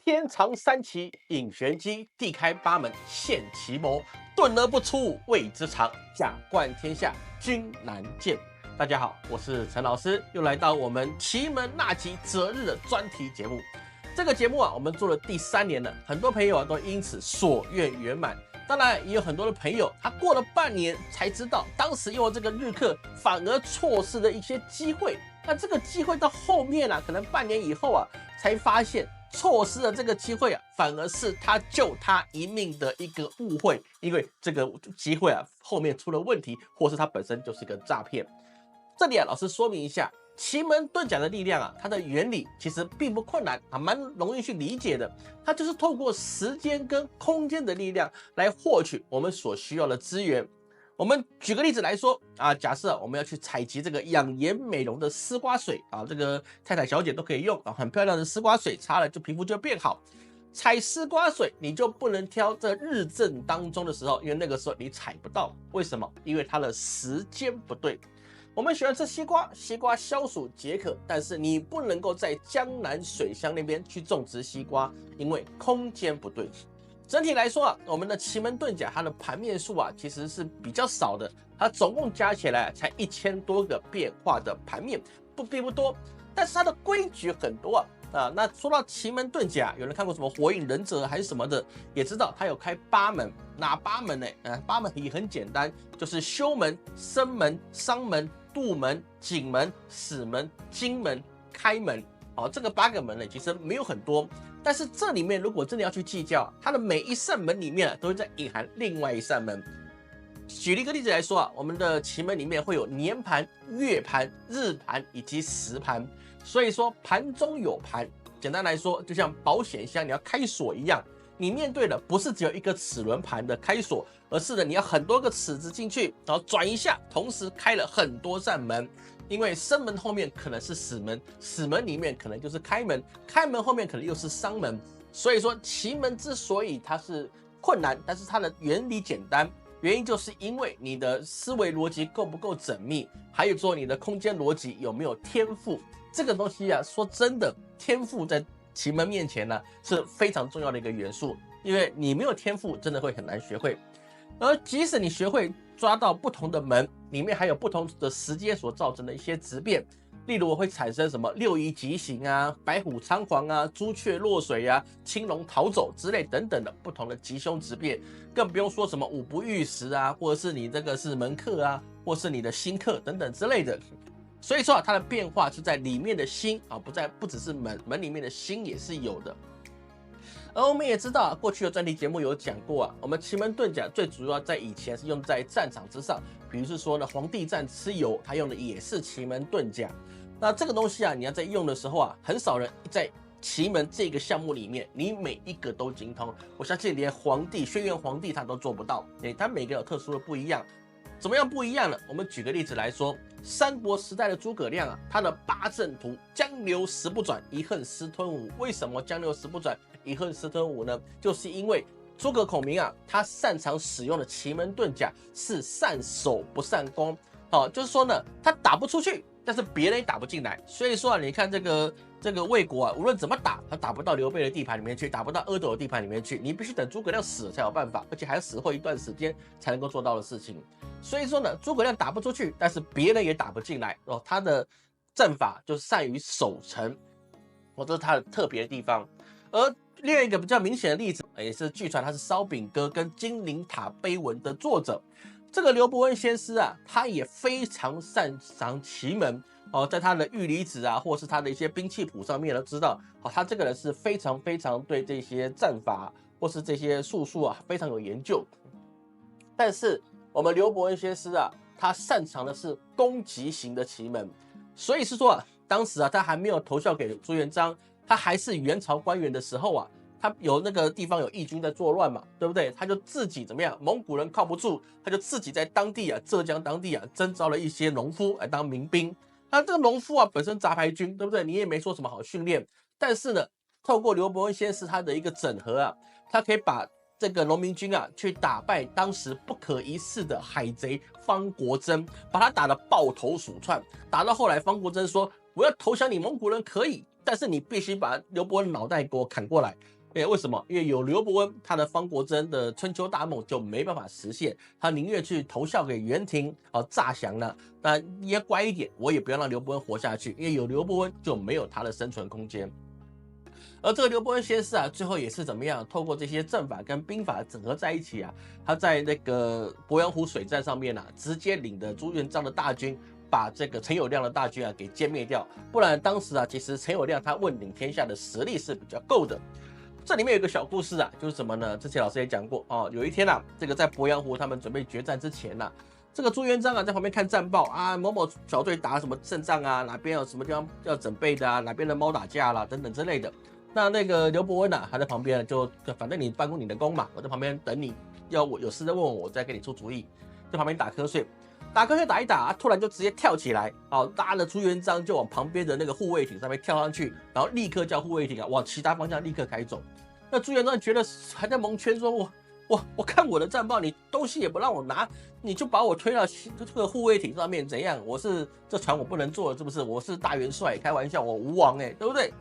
天长三奇引玄机，地开八门现奇谋，遁而不出谓之常，假冠天下君难见。大家好，我是陈老师，又来到我们奇门纳吉择日的专题节目。这个节目我们做了第3年了，很多朋友都因此所愿圆满。当然，也有很多的朋友，他过了半年才知道，当时用了这个日课，反而错失了一些机会。那这个机会到后面可能半年以后才发现错失了这个机会反而是他救他一命的一个误会，因为这个机会后面出了问题，或是它本身就是一个诈骗。这里老师说明一下，奇门遁甲的力量它的原理其实并不困难蛮容易去理解的。它就是透过时间跟空间的力量来获取我们所需要的资源。我们举个例子来说假设我们要去采集这个养颜美容的丝瓜水这个太太小姐都可以用很漂亮的丝瓜水，擦了就皮肤就变好。采丝瓜水你就不能挑这日正当中的时候，因为那个时候你采不到。为什么？因为它的时间不对。我们喜欢吃西瓜，西瓜消暑解渴，但是你不能够在江南水乡那边去种植西瓜，因为空间不对。整体来说我们的奇门遁甲它的盘面数其实是比较少的，它总共加起来才1000多个变化的盘面，并不多，但是它的规矩很多那说到奇门遁甲，有人看过什么火影忍者还是什么的，也知道它有开8门。哪8门呢？8门也很简单，就是休门、生门、伤门、度门、景门、死门、金门、开门。这个8个门呢，其实没有很多，但是这里面如果真的要去计较，它的每一扇门里面都会在隐含另外一扇门。举一个例子来说我们的奇门里面会有年盘、月盘、日盘以及时盘，所以说盘中有盘。简单来说，就像保险箱你要开锁一样，你面对的不是只有一个齿轮盘的开锁，而是你要很多个齿子进去，然后转一下，同时开了很多扇门。因为生门后面可能是死门，死门里面可能就是开门，开门后面可能又是伤门。所以说奇门之所以它是困难，但是它的原理简单，原因就是因为你的思维逻辑够不够缜密，还有说你的空间逻辑有没有天赋。这个东西说真的，天赋在奇门面前是非常重要的一个元素，因为你没有天赋真的会很难学会。而即使你学会抓到不同的门，里面还有不同的时间所造成的一些质变，例如会产生什么6仪吉刑白虎仓皇朱雀落水青龙逃走之类等等的不同的吉凶质变，更不用说什么五不遇时或者是你这个是门克或是你的星克等等之类的。所以说它的变化是在里面的星不只是门里面的星也是有的。而我们也知道过去的专题节目有讲过我们奇门遁甲最主要在以前是用在战场之上，比如是说黄帝战蚩尤，他用的也是奇门遁甲。那这个东西你要在用的时候很少人在奇门这个项目里面你每一个都精通。我相信连轩辕皇帝他都做不到，他每个有特殊的不一样。怎么样不一样呢？我们举个例子来说，三国时代的诸葛亮他的八阵图江流石不转，一横石吞吴。为什么江流石不转，一横石吞吴呢？就是因为诸葛孔明他擅长使用的奇门遁甲是善守不善攻。就是说呢，他打不出去，但是别人也打不进来。所以说你看这个魏国无论怎么打，他打不到刘备的地盘里面去，打不到阿斗的地盘里面去，你必须等诸葛亮死了才有办法，而且还要死后一段时间才能够做到的事情。所以说呢，诸葛亮打不出去，但是别人也打不进来他的阵法就善于守城这是他的特别的地方。而另外一个比较明显的例子，也是据传他是烧饼歌跟金陵塔碑文的作者，这个刘伯温先师他也非常擅长奇门在他的玉离子或是他的一些兵器谱上面都知道他这个人是非常非常对这些战法或是这些术数非常有研究。但是我们刘伯温先师他擅长的是攻击型的奇门，所以是说当时他还没有投效给朱元璋，他还是元朝官员的时候他有那个地方有义军在作乱嘛，对不对？他就自己怎么样？蒙古人靠不住，他就自己在当地浙江当地征召了一些农夫来当民兵。那这个农夫本身杂牌军，对不对？你也没说什么好训练，但是呢，透过刘伯温先生他的一个整合他可以把这个农民军去打败当时不可一世的海贼方国珍，把他打得抱头鼠窜，打到后来方国珍说我要投降你蒙古人可以，但是你必须把刘伯温脑袋给我砍过来。为什么？因为有刘伯温，他的方国珍的春秋大梦就没办法实现，他宁愿去投效给袁廷，诈降了。那你也乖一点，我也不要让刘伯温活下去，因为有刘伯温就没有他的生存空间。而这个刘伯温先生啊，最后也是怎么样？透过这些阵法跟兵法整合在一起啊，他在那个鄱阳湖水战上面啊，直接领着朱元璋的大军，把这个陈友谅的大军啊给歼灭掉。不然当时啊，其实陈友谅他问鼎天下的实力是比较够的。这里面有一个小故事啊，就是什么呢？之前老师也讲过哦，有一天啊，这个在鄱阳湖他们准备决战之前啊，这个朱元璋啊在旁边看战报啊，某某小队打什么胜仗啊，哪边有什么地方要准备的啊，哪边的猫打架啦等等之类的。那个刘伯温啊，还在旁边就反正你办公你的工嘛，我在旁边等你，要我有事再问我再给你出主意，在旁边打瞌睡。打瞌睡打一打，突然就直接跳起来，拉了朱元璋就往旁边的那个护卫艇上面跳上去，然后立刻叫护卫艇啊往其他方向立刻开走。那朱元璋觉得还在蒙圈，说我看我的战报，你东西也不让我拿，你就把我推到这个护卫艇上面，怎样？我是这船我不能坐了，是不是？我是大元帅，开玩笑，我吴王对不对？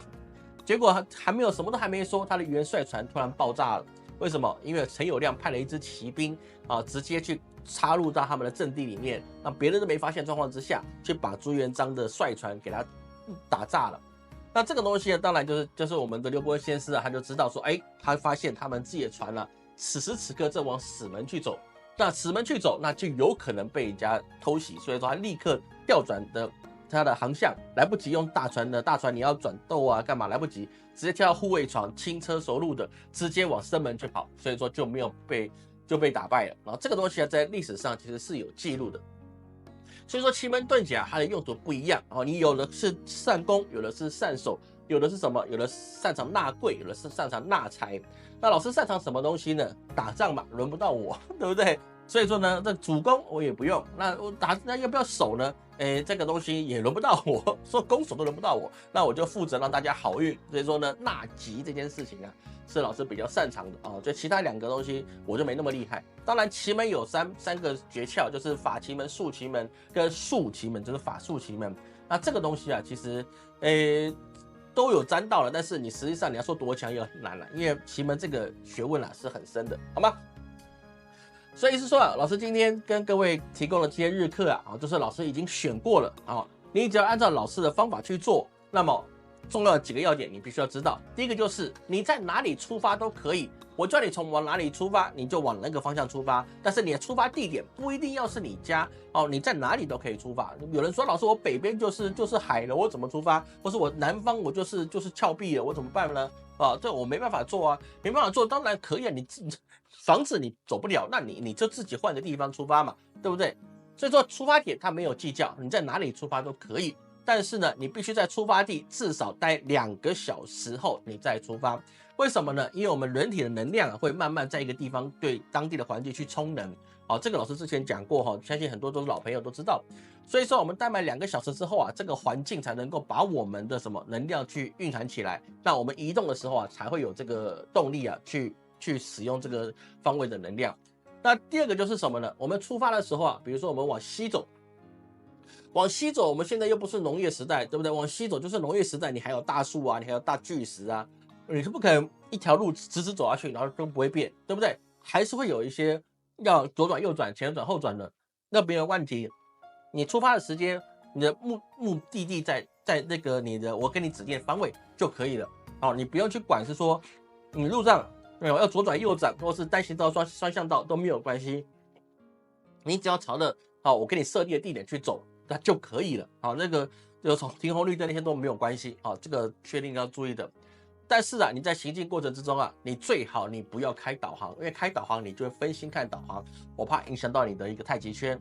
结果还没有什么都还没说，他的元帅船突然爆炸了。为什么？因为陈友谅派了一支骑兵直接去插入到他们的阵地里面，那别人都没发现状况之下，去把朱元璋的帅船给他打炸了。那这个东西呢，当然就是我们的刘伯温先生啊，他就知道说，他发现他们自己的船啊，此时此刻正往死门去走。那死门去走，那就有可能被人家偷袭，所以说他立刻调转的他的航向，来不及用大船你要转斗啊，干嘛来不及，直接跳到护卫船，轻车熟路的直接往生门去跑，所以说就没有被打败了。然后这个东西啊，在历史上其实是有记录的。所以说奇门遁甲它的用途不一样你有的是善攻，有的是善守，有的是什么？有的擅长纳贵，有的是擅长纳财。那老师擅长什么东西呢？打仗嘛，轮不到我，对不对？所以说呢，这主攻我也不用，那我那要不要守呢？这个东西也轮不到我，说攻守都轮不到我，那我就负责让大家好运。所以说呢，纳吉这件事情啊，是老师比较擅长的就其他两个东西我就没那么厉害。当然奇门有三个诀窍，就是法奇门、术奇门跟术奇门，就是法术奇门。那这个东西啊，其实都有沾到了，但是你实际上你要说多强也很难了，因为奇门这个学问是很深的，好吗？所以是说老师今天跟各位提供的这些日课就是老师已经选过了你只要按照老师的方法去做，那么重要的几个要点你必须要知道。第一个就是你在哪里出发都可以，我叫你往哪里出发，你就往那个方向出发，但是你的出发地点不一定要是你家你在哪里都可以出发。有人说老师我北边就是海了，我怎么出发？或是我南方我就是峭壁了，我怎么办呢？这我没办法做没办法做，当然可以你房子你走不了，那你就自己换个地方出发嘛，对不对？所以说出发点它没有计较，你在哪里出发都可以，但是呢，你必须在出发地至少待2个小时后你再出发。为什么呢？因为我们人体的能量会慢慢在一个地方对当地的环境去充能这个老师之前讲过相信很多都是老朋友都知道。所以说我们待满2个小时之后这个环境才能够把我们的什么能量去蕴含起来，那我们移动的时候才会有这个动力去使用这个方位的能量。那第二个就是什么呢？我们出发的时候比如说我们往西走，我们现在又不是农业时代，对不对？往西走就是农业时代，你还有大树你还有大巨石你是不可能一条路直直走下去然后都不会变，对不对？还是会有一些要左转右转前转后转的，那没有问题。你出发的时间，你的目的地在那个我给你指定的方位就可以了你不用去管是说你路上要左转右转，或是单行道双向道都没有关系，你只要朝着我给你设定的地点去走，那就可以了那个就从停红绿灯那些都没有关系这个确定要注意的。但是你在行进过程之中你最好你不要开导航，因为开导航你就会分心看导航，我怕影响到你的一个太极圈。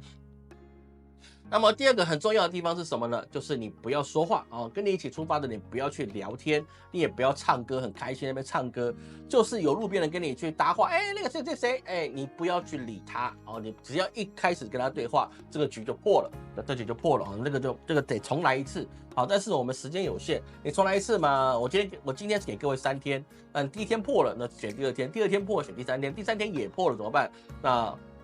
那么第二个很重要的地方是什么呢？就是你不要说话跟你一起出发的你不要去聊天，你也不要唱歌很开心那边唱歌，就是有路边人跟你去搭话，那个谁你不要去理他你只要一开始跟他对话，这个局就破了，这局就破了这个得重来一次但是我们时间有限，你重来一次嘛，我今天给各位3天，第1天破了那选第2天，第2天破选第3天，第3天也破了怎么办？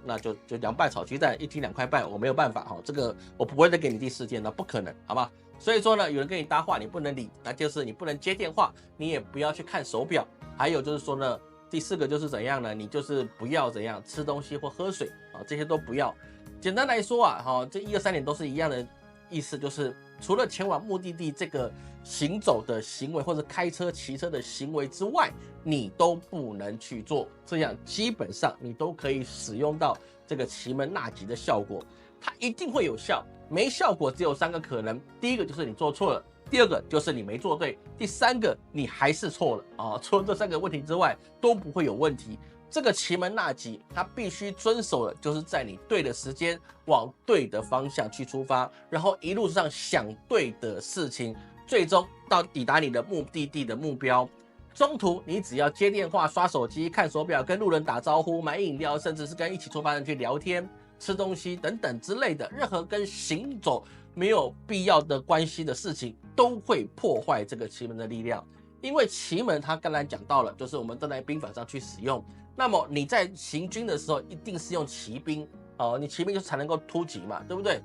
那就凉拌炒鸡蛋1斤2块半，我没有办法这个我不会再给你第4天，那不可能，好吗？所以说呢，有人跟你搭话，你不能理，那就是你不能接电话，你也不要去看手表。还有就是说呢，第4个就是怎样呢？你就是不要怎样吃东西或喝水啊，这些都不要。简单来说啊，这1、2、3点都是一样的意思，就是除了前往目的地这个行走的行为或者开车、骑车的行为之外，你都不能去做。这样基本上你都可以使用到这个奇门纳吉的效果，它一定会有效。没效果只有3个可能，第1个就是你做错了。第2个就是你没做对，第3个你还是错了啊！除了这3个问题之外，都不会有问题。这个奇门纳吉，它必须遵守的就是在你对的时间，往对的方向去出发，然后一路上想对的事情，最终到抵达你的目的地的目标。中途你只要接电话、刷手机、看手表、跟路人打招呼、买饮料，甚至是跟一起出发的人去聊天、吃东西等等之类的，任何跟行走没有必要的关系的事情，都会破坏这个奇门的力量。因为奇门它刚才讲到了，就是我们站在兵法上去使用。那么你在行军的时候，一定是用骑兵哦，你骑兵就才能够突击嘛，对不对？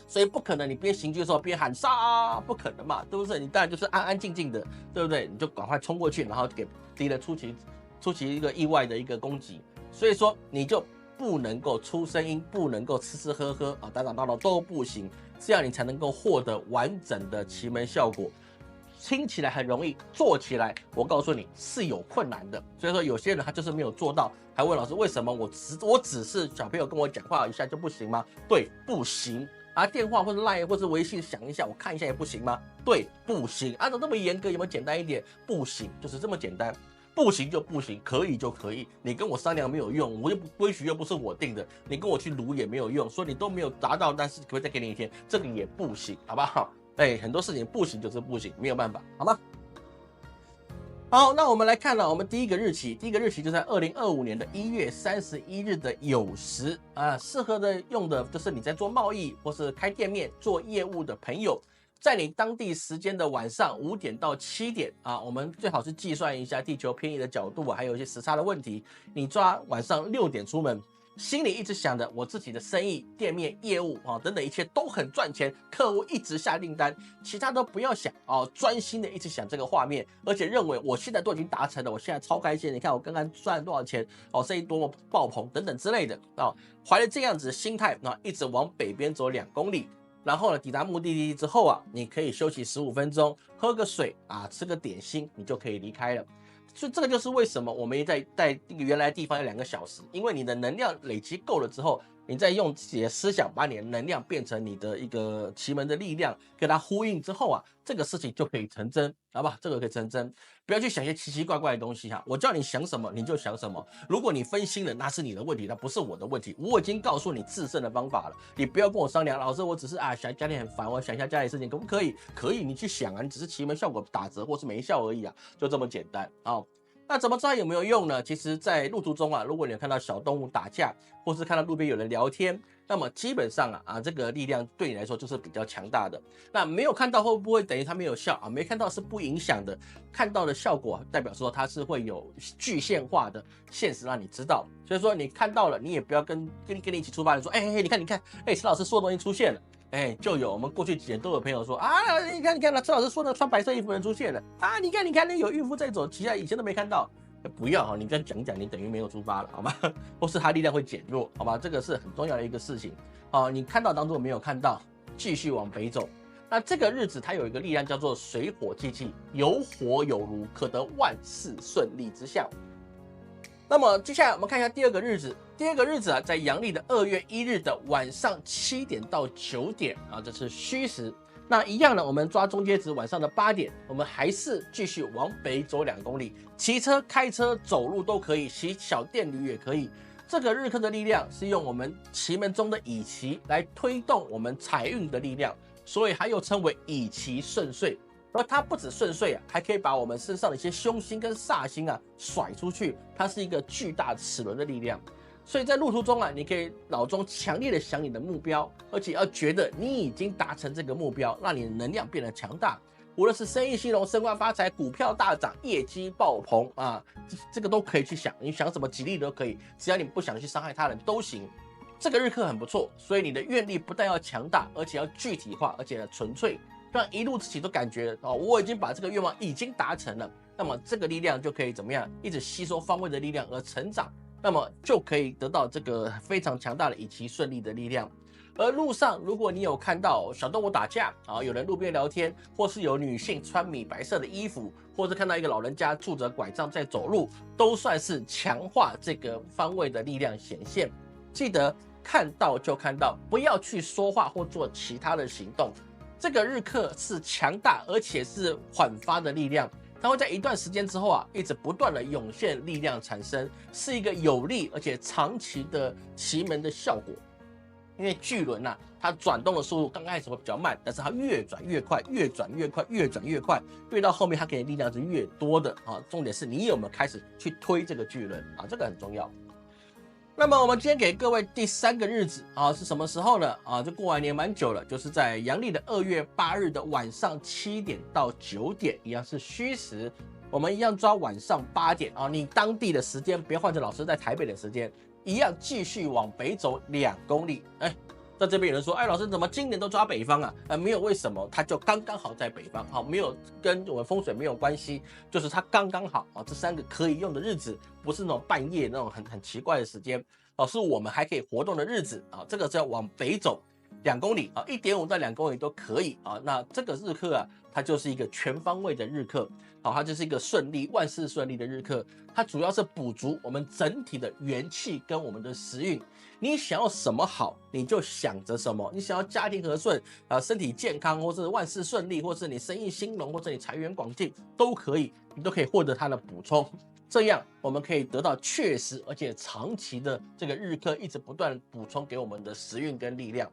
所以不可能你边行军的时候边喊杀，不可能嘛，对不对？你当然就是安安静静的，对不对？你就赶快冲过去，然后给敌人出其一个意外的一个攻击。所以说你就不能够出声音，不能够吃吃喝喝啊，打打闹闹都不行，这样你才能够获得完整的奇门效果。听起来很容易，做起来我告诉你是有困难的。所以说有些人他就是没有做到，还问老师为什么我只是小朋友跟我讲话一下就不行吗？对，不行。啊，电话或者 LINE 或者微信想一下，我看一下也不行吗？对，不行。按照这么严格，有没有简单一点？不行，就是这么简单。不行就不行，可以就可以。你跟我商量没有用，我又不规矩又不是我定的，你跟我去撸也没有用，说你都没有达到，但是可不可以再给你一天？这个也不行，好不好？很多事情不行就是不行，没有办法，好吗？好，那我们来看了我们第一个日期就在2025年的1月31日的酉时啊，适合的用的就是你在做贸易或是开店面做业务的朋友，在你当地时间的晚上5点到7点啊，我们最好是计算一下地球偏移的角度啊，还有一些时差的问题，你抓晚上6点出门。心里一直想着我自己的生意、店面、业务啊等等一切都很赚钱，客户一直下订单，其他都不要想哦，专心的一直想这个画面，而且认为我现在都已经达成了，我现在超开心，你看我刚刚赚了多少钱哦，生意多么爆棚等等之类的啊，怀着这样子的心态啊，一直往北边走2公里。然后呢，抵达目的地之后啊，你可以休息15分钟，喝个水啊，吃个点心，你就可以离开了。所以这个就是为什么我们在原来的地方要2个小时，因为你的能量累积够了之后，你再用自己的思想把你的能量变成你的一个奇门的力量，跟它呼应之后啊，这个事情就可以成真，好吧？这个可以成真，不要去想一些奇奇怪怪的东西哈。我叫你想什么你就想什么，如果你分心了，那是你的问题，那不是我的问题。我已经告诉你制胜的方法了，你不要跟我商量，老师，我只是想家里很烦，我想一下家里事情可不可以？可以，你去想啊，你只是奇门效果打折或是没效而已啊，就这么简单啊。那怎么知道有没有用呢？其实，在路途中啊，如果你有看到小动物打架，或是看到路边有人聊天，那么基本上这个力量对你来说就是比较强大的。那没有看到会不会等于它没有效啊？没看到是不影响的，看到的效果代表说它是会有具现化的现实让你知道。所以说你看到了，你也不要跟你一起出发的说，你看，陈老师说的东西出现了。就有我们过去几年都有朋友说啊，你看，陈老师说的穿白色衣服的人出现了啊，你看，那有孕妇在走，其他以前都没看到，不要你这样讲，你等于没有出发了，好吗？或是他力量会减弱，好吗？这个是很重要的一个事情你看到当做没有看到，继续往北走。那这个日子它有一个力量叫做水火既济，有火有炉，可得万事顺利之象。那么接下来我们看一下第二个日子，在阳历的2月1日的晚上7点到9点啊，这是戌时。那一样呢，我们抓中间值晚上的8点，我们还是继续往北走2公里，骑车、开车、走路都可以，骑小电驴也可以。这个日课的力量是用我们奇门中的乙奇来推动我们财运的力量，所以还又称为乙奇顺遂。而它不止顺遂还可以把我们身上的一些凶星跟煞星甩出去，它是一个巨大齿轮的力量。所以在路途中你可以脑中强烈的想你的目标，而且要觉得你已经达成这个目标，让你的能量变得强大。无论是生意兴隆、升官发财、股票大涨、业绩爆棚这个都可以去想，你想什么吉利都可以，只要你不想去伤害他人都行。这个日课很不错，所以你的愿力不但要强大，而且要具体化，而且纯粹，让一路自己都感觉我已经把这个愿望已经达成了，那么这个力量就可以怎么样，一直吸收方位的力量而成长，那么就可以得到这个非常强大的以其顺利的力量。而路上，如果你有看到小动物打架有人路边聊天，或是有女性穿米白色的衣服，或是看到一个老人家拄着拐杖在走路，都算是强化这个方位的力量显现。记得看到就看到，不要去说话或做其他的行动。这个日课是强大而且是缓发的力量，它会在一段时间之后一直不断的涌现力量产生，是一个有力而且长期的奇门的效果。因为巨轮它转动的速度刚开始会比较慢，但是它越转越快，越转越快，越转越快，越到后面它给的力量是越多的重点是你有没有开始去推这个巨轮这个很重要。那么我们今天给各位第3个日子是什么时候呢？就过完年蛮久了，就是在阳历的2月8日的晚上7点到9点，一样是虚时，我们一样抓晚上8点你当地的时间，不要换成老师在台北的时间。一样继续往北走2公里。在这边有人说，老师怎么今年都抓北方没有，为什么？它就刚刚好在北方，没有跟我们风水没有关系，就是它刚刚好这3个可以用的日子，不是那种半夜那种很奇怪的时间是我们还可以活动的日子这个是要往北走2公里1.5到2公里都可以那这个日课它就是一个全方位的日课它就是一个顺利万事顺利的日课，它主要是补足我们整体的元气跟我们的时运。你想要什么好，你就想着什么。你想要家庭和顺身体健康，或是万事顺利，或是你生意兴隆，或者你财源广进，都可以，你都可以获得它的补充。这样我们可以得到确实而且长期的这个日课，一直不断补充给我们的时运跟力量。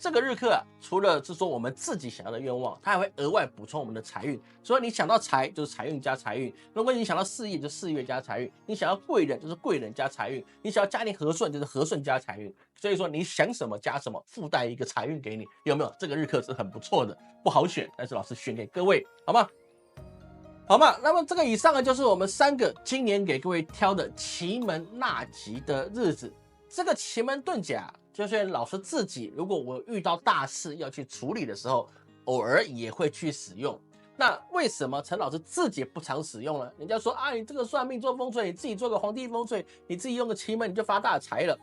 这个日课除了是说我们自己想要的愿望，它还会额外补充我们的财运。所以你想到财就是财运加财运，如果你想到事业就事业加财运，你想要贵人就是贵人加财运，你想要家庭和顺就是和顺加财运。所以说你想什么加什么，附带一个财运给你，有没有？这个日课是很不错的，不好选，但是老师选给各位，好吗？好嘛，那么这个以上就是我们3个今年给各位挑的奇门纳吉的日子。这个奇门遁甲就是老师自己，如果我遇到大事要去处理的时候，偶尔也会去使用。那为什么陈老师自己不常使用呢？人家说你这个算命做风水，你自己做个皇帝风水，你自己用个奇门你就发大财了。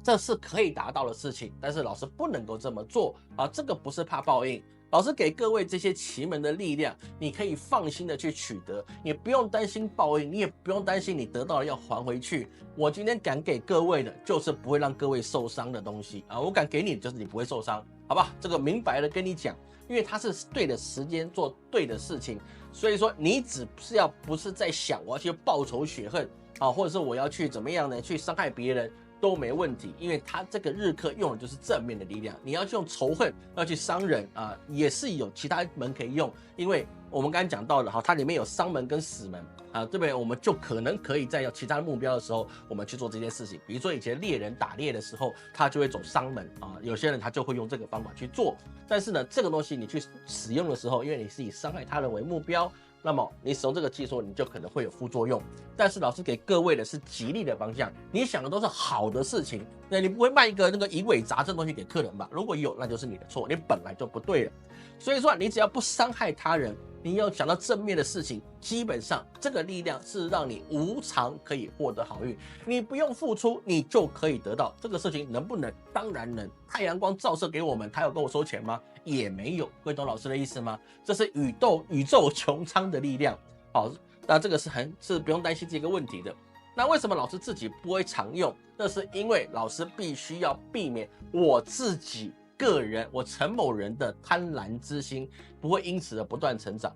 这是可以达到的事情，但是老师不能够这么做这个不是怕报应。老师给各位这些奇门的力量，你可以放心的去取得，你不用担心报应，你也不用担心你得到了要还回去。我今天敢给各位的就是不会让各位受伤的东西我敢给你就是你不会受伤，好吧？这个明白的跟你讲，因为它是对的时间做对的事情，所以说你只是不是在想我要去报仇雪恨或者是我要去怎么样呢？去伤害别人。都没问题，因为他这个日课用的就是正面的力量。你要去用仇恨，要去伤人也是有其他门可以用。因为我们刚才讲到的它里面有伤门跟死门对不对？我们就可能可以在有其他的目标的时候，我们去做这件事情。比如说以前猎人打猎的时候，他就会走伤门有些人他就会用这个方法去做。但是呢，这个东西你去使用的时候，因为你是以伤害他人为目标，那么你使用这个技术，你就可能会有副作用。但是老师给各位的是吉利的方向，你想的都是好的事情，那你不会卖一个那个以伪杂真的东西给客人吧？如果有，那就是你的错，你本来就不对了。所以说，你只要不伤害他人，你要想到正面的事情，基本上这个力量是让你无偿可以获得好运，你不用付出，你就可以得到。这个事情能不能？当然能。太阳光照射给我们，他有跟我收钱吗？也没有。各位懂老师的意思吗？这是宇宙穹苍的力量。好，那这个是不用担心这个问题的。那为什么老师自己不会常用？那是因为老师必须要避免我自己个人，我陈某人的贪婪之心不会因此而不断成长。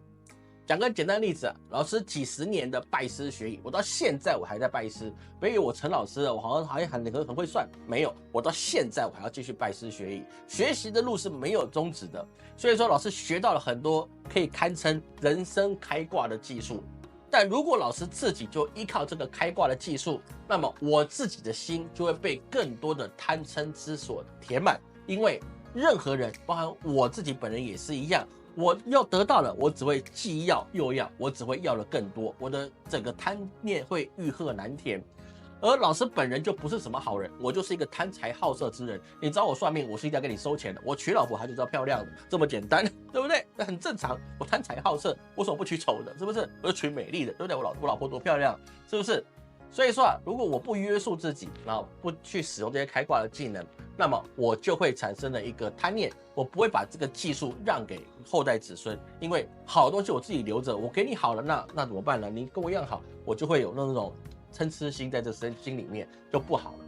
讲个简单的例子老师几十年的拜师学艺，我到现在我还在拜师。别以为我陈老师我好像还很会算，没有，我到现在我还要继续拜师学艺，学习的路是没有终止的。所以说，老师学到了很多可以堪称人生开挂的技术。但如果老师自己就依靠这个开挂的技术，那么我自己的心就会被更多的贪嗔痴所填满。因为任何人，包含我自己本人也是一样，我要得到了，我只会既要又要，我只会要的更多，我的整个贪念会欲壑难填。而老师本人就不是什么好人，我就是一个贪财好色之人。你找我算命，我是一定要跟你收钱的。我娶老婆，她就是要漂亮的，这么简单，对不对？那很正常。我贪财好色，我怎么不娶丑的？是不是？我就娶美丽的，对不对？我老婆多漂亮，是不是？所以说啊，如果我不约束自己，然后不去使用这些开挂的技能，那么我就会产生了一个贪念，我不会把这个技术让给后代子孙，因为好的东西我自己留着，我给你好了，那怎么办呢？你跟我一样好，我就会有那种参差心在这心里面就不好了，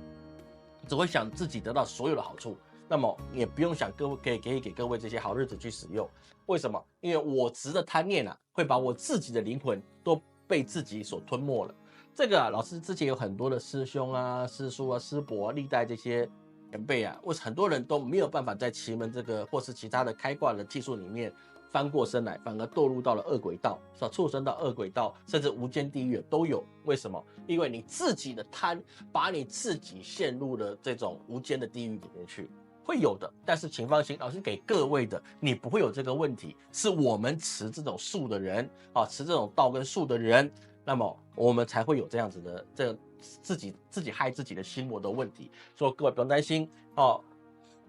只会想自己得到所有的好处。那么也不用想给各位这些好日子去使用，为什么？因为我执的贪念啊，会把我自己的灵魂都被自己所吞没了。这个啊，老师之前有很多的师兄啊、师叔啊、师伯啊、历代这些前辈啊，很多人都没有办法在奇门这个或是其他的开挂的技术里面翻过身来，反而堕入到了恶鬼道，畜生到恶鬼道，甚至无间地狱都有。为什么？因为你自己的贪，把你自己陷入了这种无间的地狱里面去。会有的，但是请放心，老师给各位的，你不会有这个问题。是我们持这种术的人啊，持这种道跟术的人，那么我们才会有这样子的这自己害自己的心魔的问题。所以各位不用担心哦。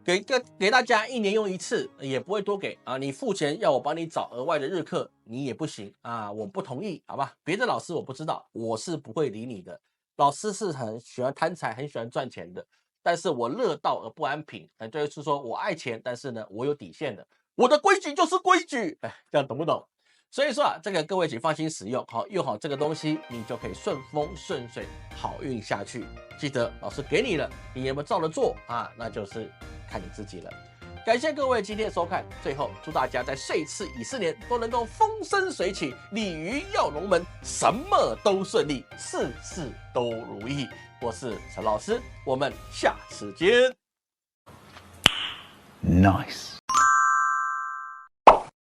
给大家1年用1次，也不会多给啊。你付钱要我帮你找额外的日课，你也不行啊，我不同意，好吧？别的老师我不知道，我是不会理你的。老师是很喜欢贪财，很喜欢赚钱的。但是我乐道而不安贫，就是说我爱钱，但是呢，我有底线的，我的规矩就是规矩，哎，这样懂不懂？所以说啊，这个各位请放心使用，好用好这个东西，你就可以顺风顺水，好运下去。记得老师给你了，你有没有照着做啊？那就是看你自己了。感谢各位今天的收看，最后祝大家在岁次乙巳年都能够风生水起，鲤鱼跃龙门，什么都顺利，事事都如意。我是陈老师，我们下次见。Nice.